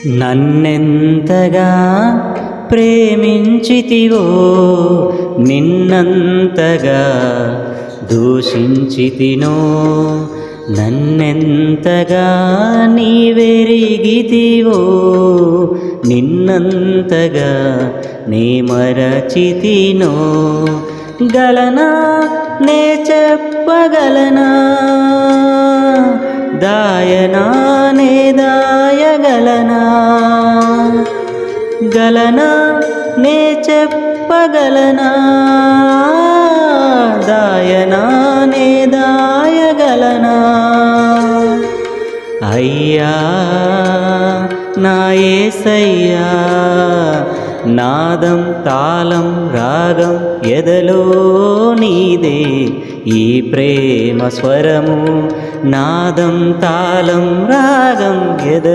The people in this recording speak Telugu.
నన్నెంతగా ప్రేమించితివో నిన్నంతగా దూషించితినో, నన్నెంతగా నీవెరిగితివో నిన్నంతగా నీ మరచితినో. గలనా నే చెప్పగలనా, దాయనా నే దాయగలనా, గలనా నే చెప్పగలనా, దాయనా నే దాయగలనా. అయ్యా నా యేసయ్యా, నాదం తాళం రాగం ఎదలో నీదే, ఈ ప్రేమ స్వరము నాదం తాళం రాగం ఎదలో